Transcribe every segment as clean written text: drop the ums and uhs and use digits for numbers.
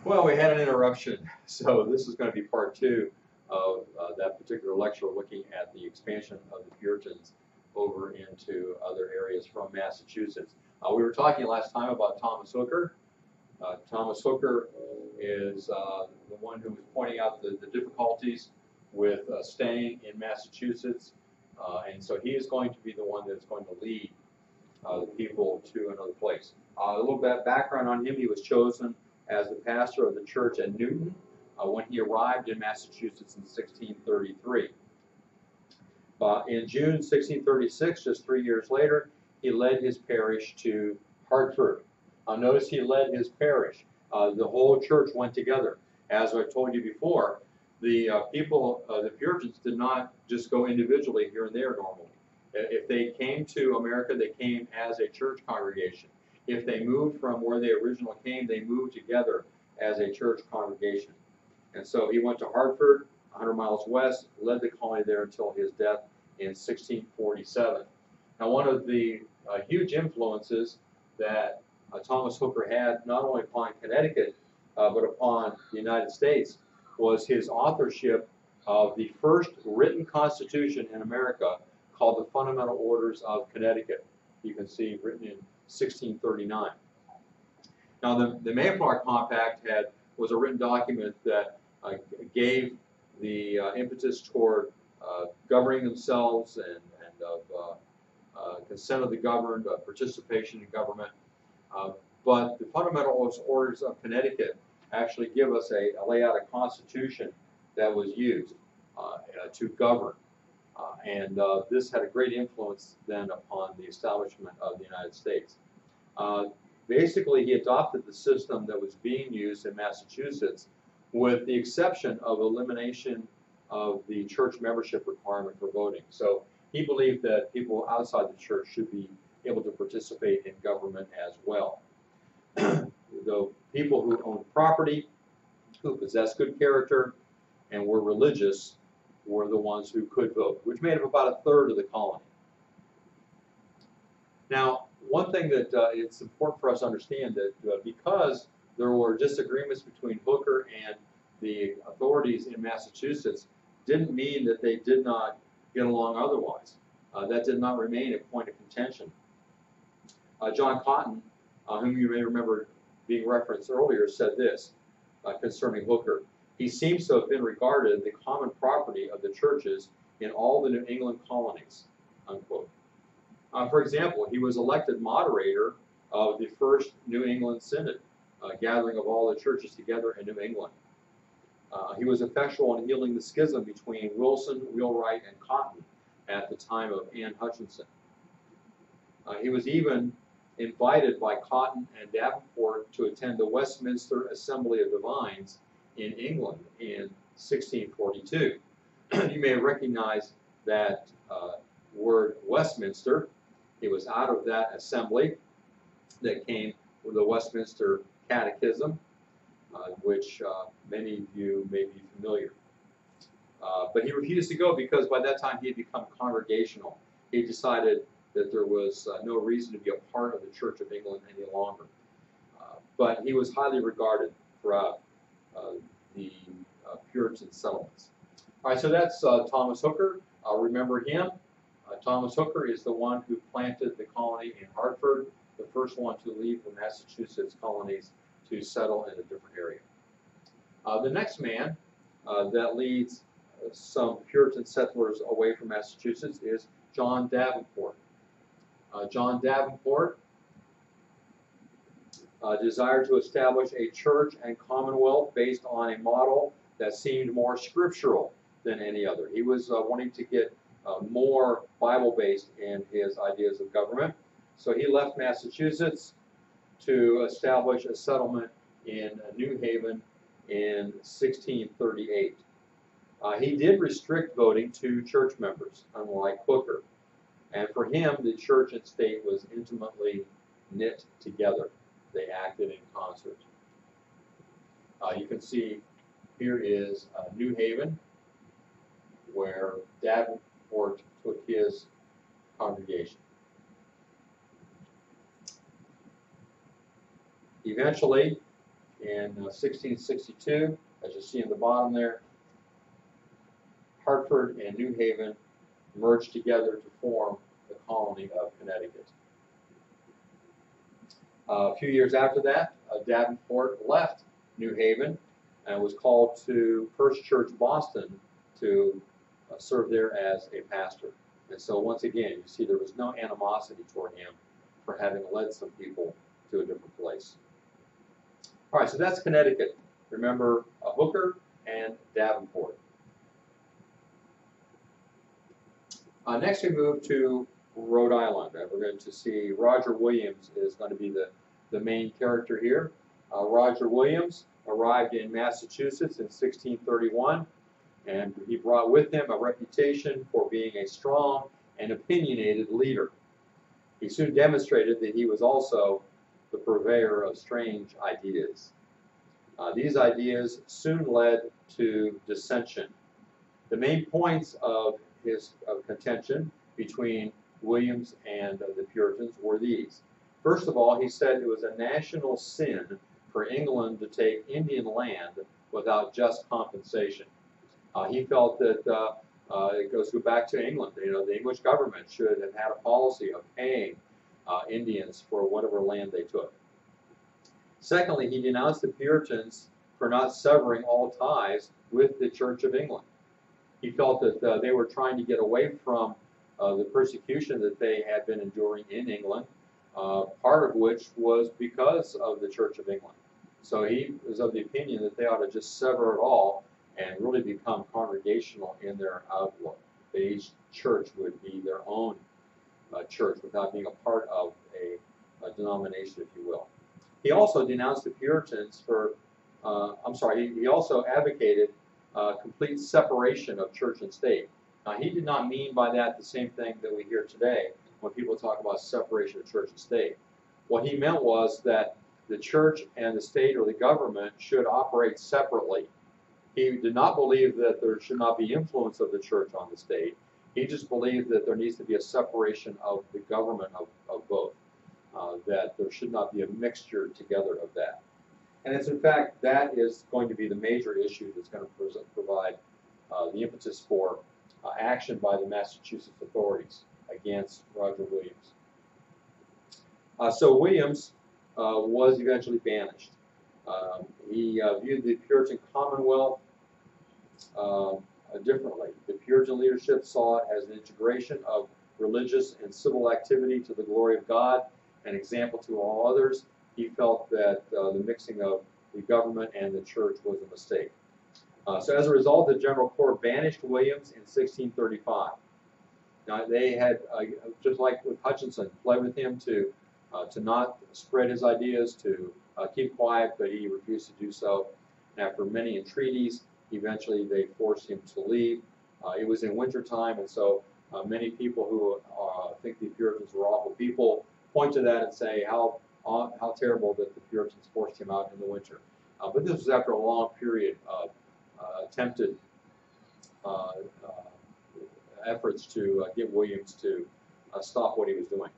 Well, we had an interruption, so this is going to be part two of that particular lecture, looking at the expansion of the Puritans over into other areas from Massachusetts. We were talking last time about Thomas Hooker. Thomas Hooker is the one who was pointing out the difficulties with staying in Massachusetts, and so he is going to be the one that's going to lead the people to another place. A little bit of background on him: he was chosen as the pastor of the church at Newton when he arrived in Massachusetts in 1633. In June 1636, just 3 years later, he led his parish to Hartford. Notice he led his parish. The whole church went together. As I told you before, the the Puritans did not just go individually here and there normally. If they came to America, they came as a church congregation. If they moved from where they originally came, they moved together as a church congregation. And so he went to Hartford, 100 miles west, led the colony there until his death in 1647. Now, one of the huge influences that Thomas Hooker had, not only upon Connecticut, but upon the United States, was his authorship of the first written constitution in America, called the Fundamental Orders of Connecticut. You can see written in 1639. Now, the Mayflower Compact was a written document that gave the impetus toward governing themselves and of consent of the governed, participation in government. But the Fundamental Orders of Connecticut actually give us lay out a constitution that was used to govern. And this had a great influence then upon the establishment of the United States. Basically, he adopted the system that was being used in Massachusetts, with the exception of elimination of the church membership requirement for voting. So he believed that people outside the church should be able to participate in government as well. The people who owned property, who possessed good character, and were religious were the ones who could vote, which made up about a third of the colony. Now, one thing that it's important for us to understand that because there were disagreements between Hooker and the authorities in Massachusetts, didn't mean that they did not get along otherwise. That did not remain a point of contention. John Conn, whom you may remember being referenced earlier, said this concerning Hooker: "He seems to have been regarded the common property of the churches in all the New England colonies," unquote. For example, he was elected moderator of the first New England Synod, gathering of all the churches together in New England. He was effectual in healing the schism between Wilson, Wheelwright, and Cotton at the time of Anne Hutchinson. He was even invited by Cotton and Davenport to attend the Westminster Assembly of Divines in England in 1642. You may recognize that word Westminster. It was out of that assembly that came the Westminster Catechism, which many of you may be familiar. But he refused to go because by that time he had become congregational. He decided that there was no reason to be a part of the Church of England any longer. But he was highly regarded throughout the Puritan settlements. All right, so that's Thomas Hooker. Remember him. Thomas Hooker is the one who planted the colony in Hartford, the first one to leave the Massachusetts colonies to settle in a different area. The next man that leads some Puritan settlers away from Massachusetts is John Davenport. John Davenport desired to establish a church and commonwealth based on a model that seemed more scriptural than any other. He was wanting to get more Bible-based in his ideas of government. So he left Massachusetts to establish a settlement in New Haven in 1638. He did restrict voting to church members, unlike Hooker. And for him, the church and state was intimately knit together. They acted in concert. You can see here is New Haven, where Davenport took his congregation. Eventually, in 1662, as you see in the bottom there, Hartford and New Haven merged together to form the colony of Connecticut. A few years after that, Davenport left New Haven and was called to First Church Boston to serve there as a pastor. And so once again, you see there was no animosity toward him for having led some people to a different place. All right, so that's Connecticut. Remember Hooker and Davenport. Next we move to Rhode Island, and we're going to see Roger Williams is going to be the main character here. Roger Williams arrived in Massachusetts in 1631, and he brought with him a reputation for being a strong and opinionated leader. He soon demonstrated that he was also the purveyor of strange ideas. These ideas soon led to dissension. The main points of his contention between Williams and the Puritans were these. First of all, he said it was a national sin for England to take Indian land without just compensation. He felt that it goes back to England. You know, the English government should have had a policy of paying Indians for whatever land they took. Secondly, he denounced the Puritans for not severing all ties with the Church of England. He felt that they were trying to get away from the persecution that they had been enduring in England, part of which was because of the Church of England. So he was of the opinion that they ought to just sever it all and really become congregational in their outlook. Each church would be their own church without being a part of a denomination, if you will. He also denounced the Puritans for, he also advocated complete separation of church and state. Now, he did not mean by that the same thing that we hear today when people talk about separation of church and state. What he meant was that the church and the state or the government should operate separately. He did not believe that there should not be influence of the church on the state. He just believed that there needs to be a separation of the government of both, that there should not be a mixture together of that. And it's in fact, that is going to be the major issue that's going to provide the impetus for action by the Massachusetts authorities against Roger Williams. So Williams was eventually banished. He viewed the Puritan Commonwealth differently. The Puritan leadership saw it as an integration of religious and civil activity to the glory of God, an example to all others. He felt that the mixing of the government and the church was a mistake. So as a result, the General Court banished Williams in 1635. Now they had, just like with Hutchinson, pled with him to not spread his ideas, to keep quiet, but he refused to do so. And after many entreaties, eventually they forced him to leave. It was in winter time, and so many people who think the Puritans were awful people point to that and say how terrible that the Puritans forced him out in the winter. But this was after a long period of attempted efforts to get Williams to stop what he was doing.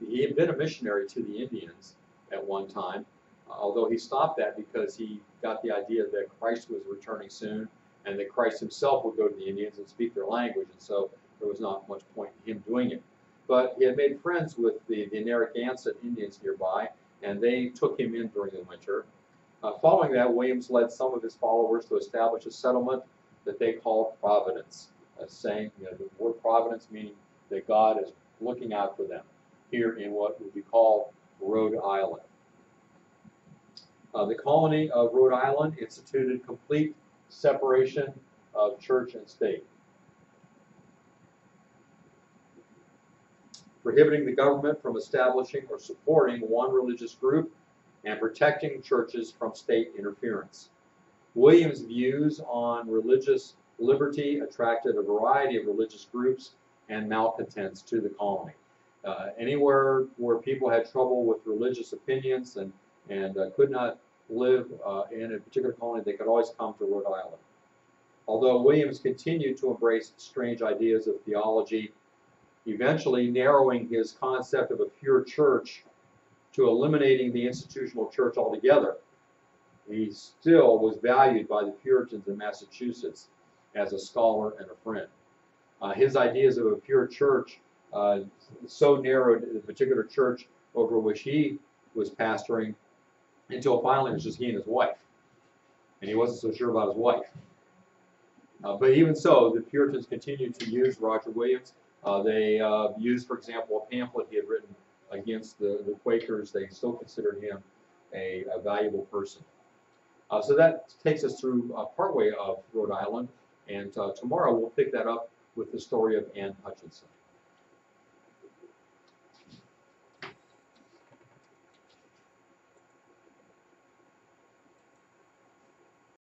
He had been a missionary to the Indians at one time, although he stopped that because he got the idea that Christ was returning soon and that Christ himself would go to the Indians and speak their language, and so there was not much point in him doing it. But he had made friends with the Narragansett Indians nearby, and they took him in during the winter. Following that, Williams led some of his followers to establish a settlement that they called Providence, saying, the word Providence meaning that God is looking out for them here in what would be called Rhode Island. The colony of Rhode Island instituted complete separation of church and state, prohibiting the government from establishing or supporting one religious group and protecting churches from state interference. Williams' views on religious liberty attracted a variety of religious groups and malcontents to the colony. Anywhere where people had trouble with religious opinions and could not live in a particular colony, they could always come to Rhode Island. Although Williams continued to embrace strange ideas of theology, eventually narrowing his concept of a pure church to eliminating the institutional church altogether. he still was valued by the Puritans in Massachusetts as a scholar and a friend. His ideas of a pure church so narrowed the particular church over which he was pastoring until finally it was just he and his wife. And he wasn't so sure about his wife. But even so, the Puritans continued to use Roger Williams. They used, for example, a pamphlet he had written against the Quakers. They still considered him a valuable person. So that takes us through partway of Rhode Island, and tomorrow we'll pick that up with the story of Anne Hutchinson.